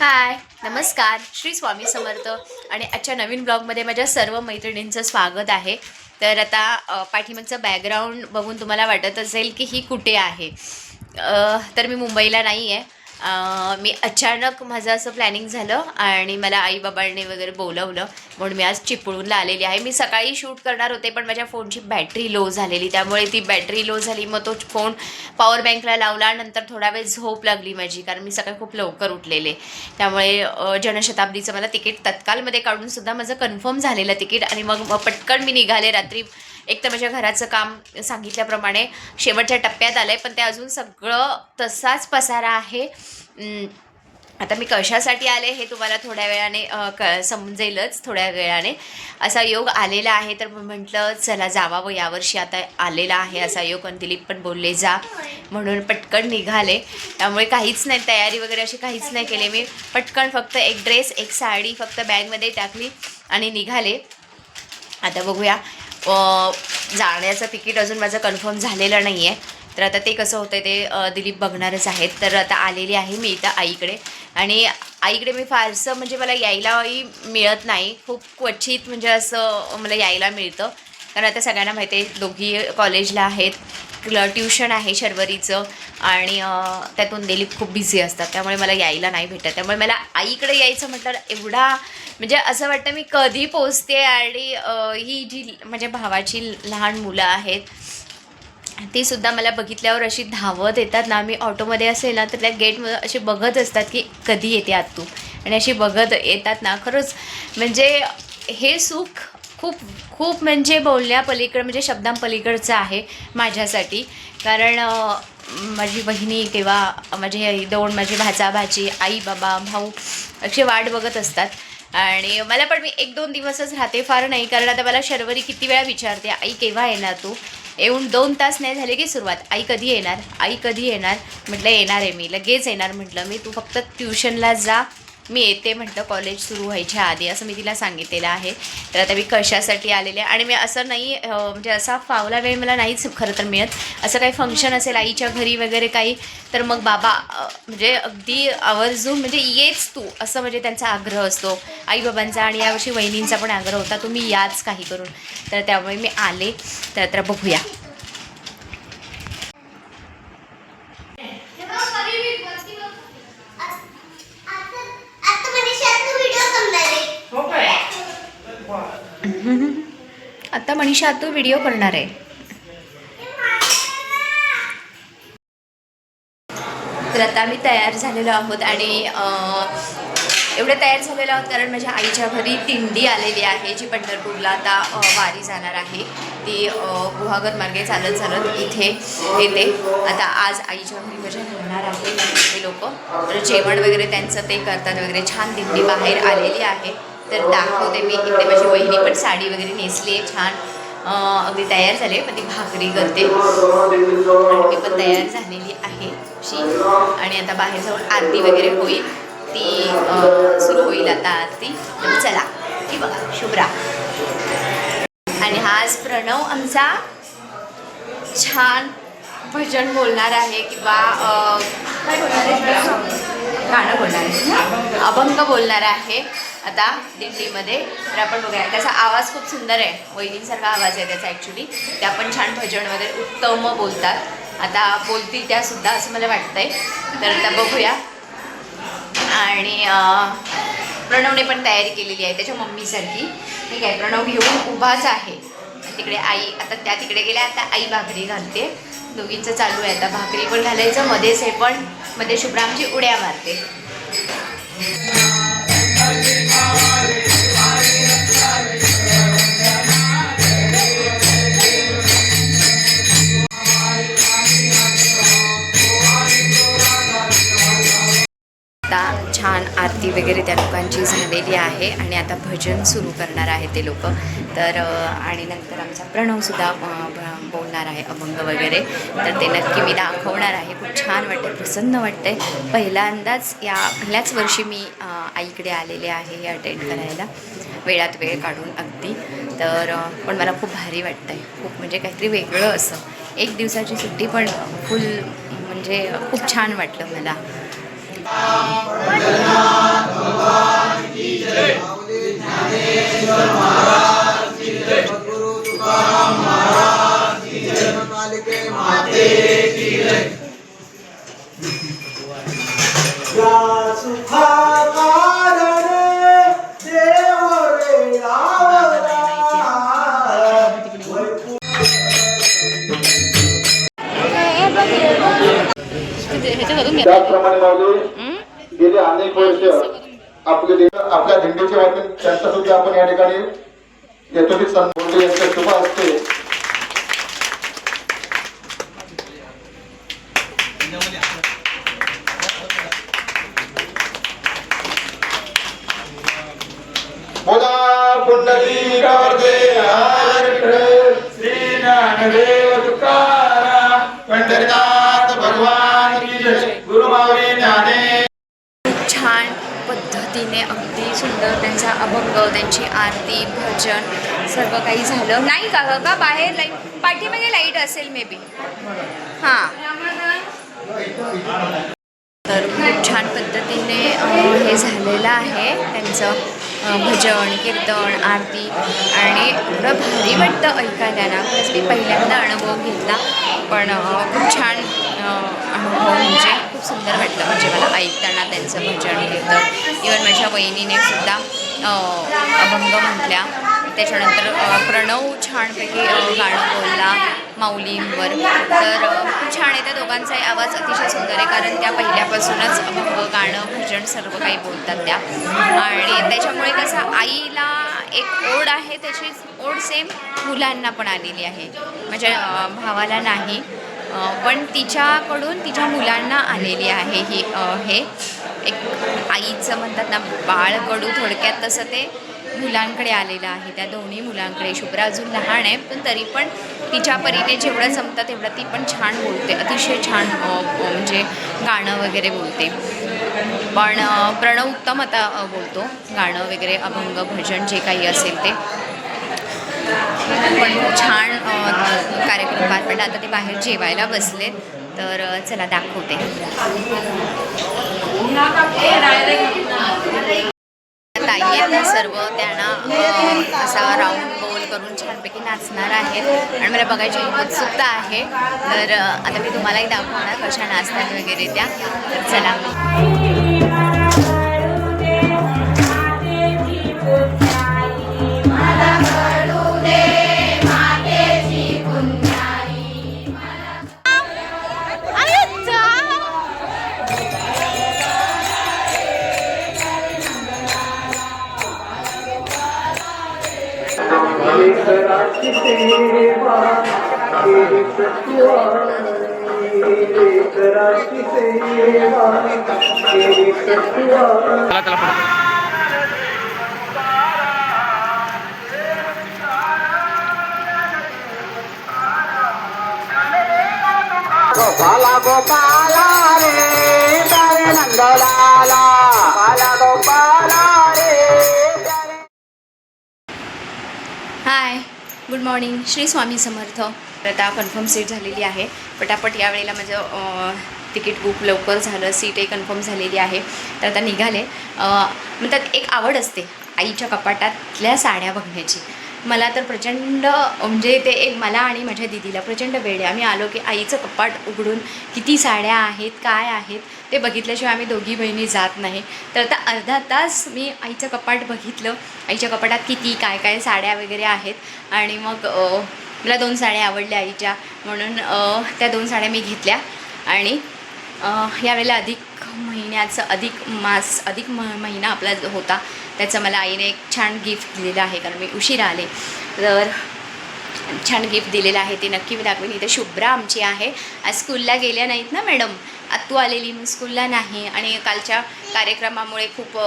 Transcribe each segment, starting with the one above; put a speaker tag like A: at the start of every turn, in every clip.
A: हाय, नमस्कार, श्री स्वामी समर्थ आणि आजच्या नवीन ब्लॉगमध्ये माझ्या सर्व मैत्रिणींचं स्वागत आहे. तर आता पाठीमागचं बॅकग्राऊंड बघून तुम्हाला वाटत असेल की ही कुठे आहे. तर मी मुंबईला नाही आहे. मी अचानक माझं असं प्लॅनिंग झालं आणि मला आईबाबांनी वगैरे बोलवलं म्हणून मी आज चिपळूणला आलेली आहे. मी सकाळी शूट करणार होते पण माझ्या फोनची बॅटरी लो झालेली, त्यामुळे ती बॅटरी लो झाली. मग तो फोन पॉवर बँकला लावला. नंतर थोडा वेळ झोप लागली माझी, कारण मी सकाळी खूप लवकर उठलेले. त्यामुळे जनशताब्दीचं मला तिकीट तत्कालमध्ये काढूनसुद्धा माझं कन्फर्म झालेलं तिकीट आणि मग पटकन मी निघाले रात्री. एक तर माझ्या घराचं काम सांगितल्याप्रमाणे शेवटच्या टप्प्यात आलं आहे, पण ते अजून सगळं तसाच पसारा आहे. आता मी कशासाठी आले हे तुम्हाला थोड्या वेळाने समजेलच. थोड्या वेळाने असा योग आलेला आहे, तर म्हटलं चला जावावं, यावर्षी आता आलेला आहे असा योग. आणि दिलीप पण बोलले जा, म्हणून पटकन निघाले. त्यामुळे काहीच नाही, तयारी वगैरे अशी काहीच नाही केली मी. पटकन फक्त एक ड्रेस, एक साडी फक्त बॅगमध्ये टाकली आणि निघाले. आता बघूया, जाण्याचं तिकीट अजून माझं कन्फर्म झालेलं नाही आहे. तर आता ते कसं होतं ते दिलीप बघणारच आहेत. तर आता आलेली आहे मी इथं आईकडे. आणि आईकडे मी फारसं म्हणजे मला यायलाही मिळत नाही, खूप क्वचित म्हणजे असं मला यायला मिळतं. कारण आता सगळ्यांना माहिती आहे दोघी कॉलेजला आहेत, ट्युशन आहे शर्वरीचं, आणि त्यातून दिलीप खूप बिझी असतात, त्यामुळे मला यायला नाही भेटत. त्यामुळे मला आईकडे यायचं म्हटलं एवढा म्हणजे असं वाटतं मी कधी पोचते. आणि ही जी माझ्या भावाची लहान मुलं आहेत ती सुद्धा मला बघितल्यावर अशी धावत येतात ना. मी ऑटोमध्ये असेल ना तर त्या गेटमध्ये असे बघत असतात की कधी येते आतू, आणि अशी बघत येतात ना. खरंच म्हणजे हे सुख खूप खूप म्हणजे बोलण्यापलीकडं म्हणजे शब्दांपलीकडचं आहे माझ्यासाठी. कारण माझी बहिणी किंवा माझे भाचा भाची, आई बाबा भाऊ असे वाट बघत असतात. आणि मला पण मी 1-2 दिवसच राहते, फार नाही. कारण आता मला शर्वरी किती वेळा विचारते आई केव्हा येणार तू. येऊन 2 तास नाही झाले की सुरुवात, आई कधी येणार, आई कधी येणार. म्हटलं येणार आहे, मी लगेच येणार. म्हटलं मी तू फक्त ट्युशनला जा, मी येते म्हटलं कॉलेज सुरू व्हायच्या आधी, असं मी तिला सांगितलेलं आहे. तर आता मी कशासाठी आलेले. आणि मी असं नाही म्हणजे असा फावला वेळ मला नाहीच खरं तर मिळत. असं काही फंक्शन असेल आईच्या घरी वगैरे काही, तर मग बाबा म्हणजे अगदी आवर्जून म्हणजे येच तू, असं म्हणजे त्यांचा आग्रह असतो आईबाबांचा. आणि यावर्षी वहिनींचा पण आग्रह होता तुम्ही याच काही करून. तर त्यामुळे मी आले. तर बघूया. आता मनीषा तू व्हिडिओ करणार आहे. तर आता आम्ही तयार झालेलो आहोत. आणि एवढे तयार झालेलो आहोत कारण माझ्या आईच्या घरी दिंडी आलेली आहे, जी पंढरपूरला आता वारी जाणार आहे. ती गुहागर मार्गे चालत चालत इथे येते. आता आज आईच्या घरी माझ्या राहणार आहे हे लोक. तर जेवण वगैरे त्यांचं ते करतात वगैरे. छान दिंडी बाहेर आलेली आहे. तर दाखवते मी. इकडे माझी वहिनी पण साडी वगैरे नेसली आहे छान, अगदी तयार झाले. पण ती भाकरी करते आणि मी पण तयार झालेली आहे अशी. आणि आता बाहेर जाऊन आरती वगैरे होईल, ती सुरू होईल आता आरती. तर चला, ही बघा शुभ्रा. आणि हा आज प्रणव आमचा छान भजन बोलणार आहे किंवा काय बोलणार आहे, गाणं बोलणार आहे, अभंग बोलणार आहे आता दिंडीमध्ये. तर आपण बघूया. त्याचा आवाज खूप सुंदर आहे, वहिनींसारखा आवाज आहे त्याचा ॲक्च्युली. त्या पण छान भजन वगैरे उत्तम बोलतात. आता बोलतील त्यासुद्धा असं मला वाटतंय. तर आता बघूया. आणि प्रणवने पण तयारी केलेली आहे त्याच्या मम्मीसारखी. ठीक आहे, प्रणव घेऊन उभाच आहे. तिकडे आई, आता त्या तिकडे गेल्या, आता आई भाकरी घालते. दोघींचं चालू आहे आता भाकरी पण घालायचं. मध्येच हे पण, मध्ये शुभ्रामची उड्या मारते. आता छान आरती वगैरे त्या लोकांची झालेली आहे आणि आता भजन सुरू करणार आहे ते लोक. तर आणि नंतर आमचा प्रणवसुद्धा बोलणार आहे अभंग वगैरे. तर ते नक्की मी दाखवणार आहे. खूप छान वाटतं, प्रसन्न वाटतं आहे. पहिल्याच वर्षी मी आईकडे आलेले आहे हे अटेंड करायला, वेळात वेळ काढून अगदी. तर पण मला खूप भारी वाटतं आहे, खूप म्हणजे काहीतरी वेगळं असं. 1 दिवसाची सुट्टी पण फुल म्हणजे खूप छान वाटलं मला.
B: त्याचप्रमाणे माऊली गेली अनेक वर्ष आपल्या दिंडीच्या वतीने त्यांचा सुद्धा आपण या ठिकाणी येतो की सन्मान यांच्या शुभ असते. पुंडली श्री ज्ञानदेव तुकाराम पंढरीनाथ भगवान की जय. गुरु माऊली ज्ञाने.
A: छान पद्धतीने अगदी सुंदर त्यांचा अभंग, त्यांची आरती, भजन सर्व काही झालं. नाही का का बाहेर लाईट पाठीमागे लाईट असेल मे बी. हां, तर खूप छान पद्धतीने हे झालेलं आहे त्यांचं भजन, कीर्तन, आरती आणि एवढं भारी वाटतं ऐकायला ना. खरंच मी पहिल्यांदा अनुभव घेतला, पण खूप छान अनुभव, म्हणजे खूप सुंदर वाटलं म्हणजे मला ऐकताना त्यांचं भजन, कीर्तन. इवन माझ्या वहिनीने सुद्धा अभंग म्हटल्या. त्याच्यानंतर प्रणव छानपैकी गाणं बोलला माऊलींवर. तर खूप छान आहे, त्या दोघांचाही आवाज अतिशय सुंदर आहे, कारण त्या पहिल्यापासूनच अभंग, गाणं, भजन सर्व काही बोलतात त्या. आणि त्याच्यामुळे कसं आईला एक ओढ आहे, त्याची ओढ सेम मुलांना पण आलेली आहे. माझ्या भावाला नाही, पण तिच्याकडून तिच्या मुलांना आलेली आहे ही हे एक आईचं म्हणतात ना बाळकडू, थोडक्यात तसं ते मुलांकडे आलेलं आहे. त्या दोन्ही मुलांकडे. शुभ्रा अजून लहान आहे, पण तरी पण तिच्या परीने जेवढं जमतं तेवढं ती पण छान बोलते, अतिशय छान म्हणजे गाणं वगैरे बोलते. पण प्रणव उत्तम आता बोलतो, गाणं वगैरे, अभंग, भजन जे काही असेल ते. पण छान कार्यक्रम पार पडला. आता ते बाहेर जेवायला बसले, तर चला दाखवते. ताई आहेत ना सर्व, त्यांना असा राऊंड गोल करून छानपैकी नाचणार आहेत आणि मला बघायची उत्सुकता आहे. तर आता मी तुम्हालाही दाखवणार कशा नाचतात वगैरे त्या. तर चला.
C: गोपाला गोपाला रे तारे नंदलाला, गोपाला गोपाला रे.
A: हाय, गुड मॉर्निंग, श्री स्वामी समर्थ. आता कन्फर्म सीट झालेली आहे. पटापट यावेळेला माझं तिकीट बुक लवकर झालं, सीटही कन्फर्म झालेली आहे. तर आता निघाले. म्हणतात एक आवड असते आईच्या कपाटातल्या साड्या बघण्याची. मला तर प्रचंड म्हणजे ते एक मला आणि माझ्या दीदीला प्रचंड वेळ आहे. आम्ही आलो की आईचं कपाट उघडून किती साड्या आहेत, काय आहेत ते बघितल्याशिवाय आम्ही दोघी बहिणी जात नाही. तर आता अर्धा तास मी आईचं कपाट बघितलं, आईच्या कपाटात किती काय काय साड्या वगैरे आहेत. आणि मग मला 2 साड्या आवडल्या आईच्या, म्हणून त्या 2 साड्या मी घेतल्या. आणि यावेळेला अधिक महिना आपला होता, त्याचं मला आईने एक छान गिफ्ट दिलेलं आहे, कारण मी उशिरा आले. तर छान गिफ्ट दिलेलं आहे, ते नक्की मी दाखवेन. इथे शुभ्रा आमची आहे. आज स्कूलला गेल्या नाहीत ना मॅडम, आत्तू आलेली मग स्कूलला नाही. आणि कालच्या कार्यक्रमामुळे खूप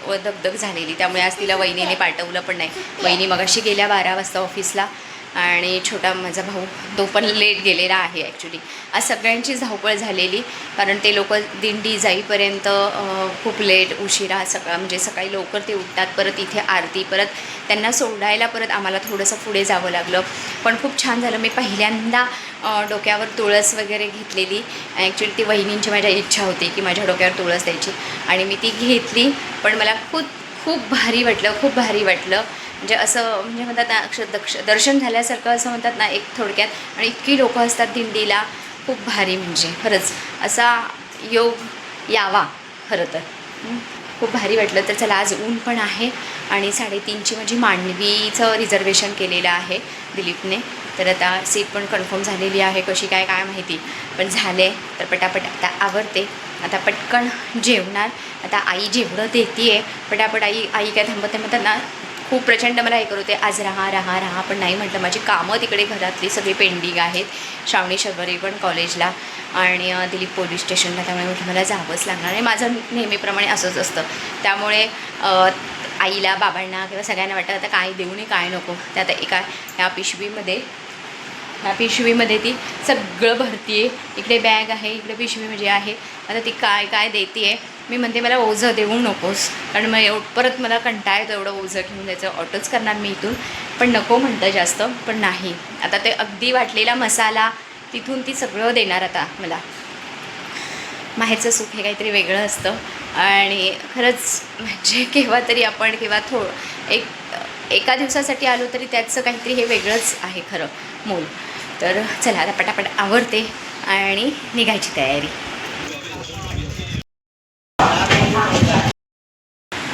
A: दगदग झालेली, त्यामुळे आज तिला वहिनीने पाठवलं पण नाही. वहिनी मगाशी गेल्या 12 वाजता ऑफिसला, आणि छोटा माझा भाऊ तो पण लेट गेलेला आहे. ॲक्च्युली आज सगळ्यांचीच धावपळ झालेली, कारण ते लोक दिंडी जाईपर्यंत खूप लेट उशिरा म्हणजे सकाळी लवकर ते उठतात, परत इथे आरती, परत त्यांना सोडायला परत आम्हाला थोडंसं पुढे जावं लागलं. पण खूप छान झालं. मी पहिल्यांदा डोक्यावर तुळस वगैरे घेतलेली. ॲक्च्युली ती वहिनींची माझ्या इच्छा होती की माझ्या डोक्यावर तुळस द्यायची, आणि मी ती घेतली. पण मला खूप भारी वाटलं. म्हणजे असं म्हणजे म्हणतात ना दर्शन झाल्यासारखं असं म्हणतात ना एक थोडक्यात. आणि इतकी लोक असतात दिंडीला, खूप भारी. म्हणजे खरंच असा योग यावा खरं तर. खूप भारी वाटलं. तर चला, आज ऊन पण आहे आणि 3:30ची माझी मांडवीचं रिझर्वेशन केलेलं आहे दिलीपने. तर आता सीट पण कन्फर्म झालेली आहे, कशी काय काय माहिती, पण झाले. तर पटापट आता आवरते, आता पटकन जेवणार. आता आई जेवढं देते आहे पटापट, आई काय थांबत नाही. म्हणतात ना, खूप प्रचंड मला हे करते, आज राहा, पण नाही म्हटलं, माझी कामं तिकडे घरातली सगळी पेंडिंग आहेत. श्रावणी शर्वरी पण कॉलेजला आणि दिलीप पोलीस स्टेशनला, त्यामुळे म्हटलं मला जावंच लागणार आहे. माझं नेहमीप्रमाणे असंच असतं. त्यामुळे आईला, बाबांना किंवा सगळ्यांना वाटतं आता काय देऊ नये काय नको. ते आता ह्या पिशवीमध्ये ती सगळं भरती आहे. इकडे बॅग आहे, इकडे पिशवी म्हणजे आहे. आता ती काय काय देते आहे. मी म्हणते मला ओझं देऊ नकोस, कारण मग परत मला कंटाळा येतो एवढं ओझं घेऊन जायचं. ऑटोच करणार मी इथून, पण नको म्हणतं जास्त. पण नाही, आता ते अगदी वाटलेला मसाला तिथून ती सगळं देणार आता मला. माहेरचं सुख हे काहीतरी वेगळं असतं आणि खरंच म्हणजे केव्हा एका दिवसासाठी आलो तरी त्याचं काहीतरी हे वेगळंच आहे खरं मोल. तर चला, आता पटापट आवरते आणि निघायची तयारी.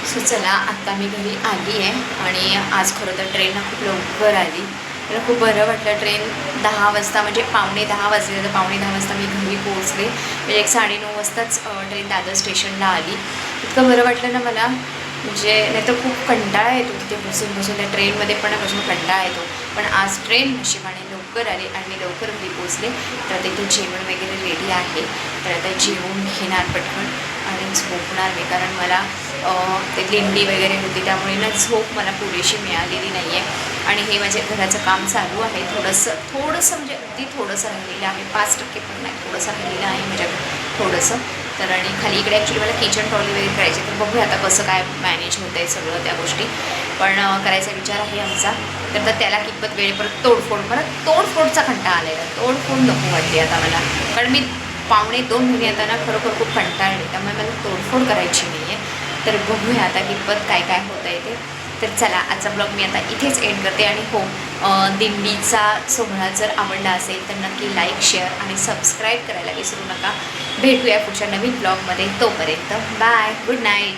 A: सो चला, आत्ता मी घरी आली आहे आणि आज खरं तर ट्रेन खूप लवकर आली. मला खूप बरं वाटलं. ट्रेन 10 वाजता म्हणजे 9:45 वाजले, तर 9:45 वाजता मी घरी पोहोचले. म्हणजे 9:30 वाजताच ट्रेन दादर स्टेशनला आली. इतकं बरं वाटलं ना मला, म्हणजे नाही तर खूप कंटाळा येतो तिथे बसून त्या ट्रेनमध्ये पण बसून कंटाळा येतो. पण आज ट्रेन नशिबाने लवकर आली आणि मी लवकर घरी पोहोचले. तर तिथे जेवण वगैरे रेडी आहे. तर आता जेवून घेणार पटकन आणि झोपणार मी, कारण मला ते लिंडी वगैरे होती त्यामुळे ना झोप मला पुरेशी मिळालेली नाही आहे. आणि हे माझे घराचं काम चालू आहे. थोडंसं म्हणजे अगदी थोडंसं राहिलेलं आहे, 5% पण नाही, थोडंसं राहिलेलं आहे माझ्याकडे थोडंसं. तर आणि खाली इकडे ॲक्च्युली मला किचन ट्रॉली वगैरे करायची, तर बघूया आता कसं काय मॅनेज होतं आहे सगळं त्या गोष्टी. पण करायचा विचार आहे आमचा. तर त्याला कितपत वेळ, परत मला तोडफोडचा कंटाळा आलेला. तोडफोड नको वाटते आता मला, कारण मी 1.5-2 महिने आता ना खरोखर खूप कंटाळले, त्यामुळे मला तोडफोड करायची नाही आहे. तर बघूया आता कितपत काय काय होतं आहे ते. तर चला, आजचा ब्लॉग मी आता इथेच एंड करते. आणि हो, दिंडीचा सोहळा जर आवडला असेल तर नक्की लाईक, शेअर आणि सबस्क्राईब करायला विसरू नका. भेटूया पुढच्या नवीन ब्लॉगमध्ये. तोपर्यंत बाय, गुड नाईट.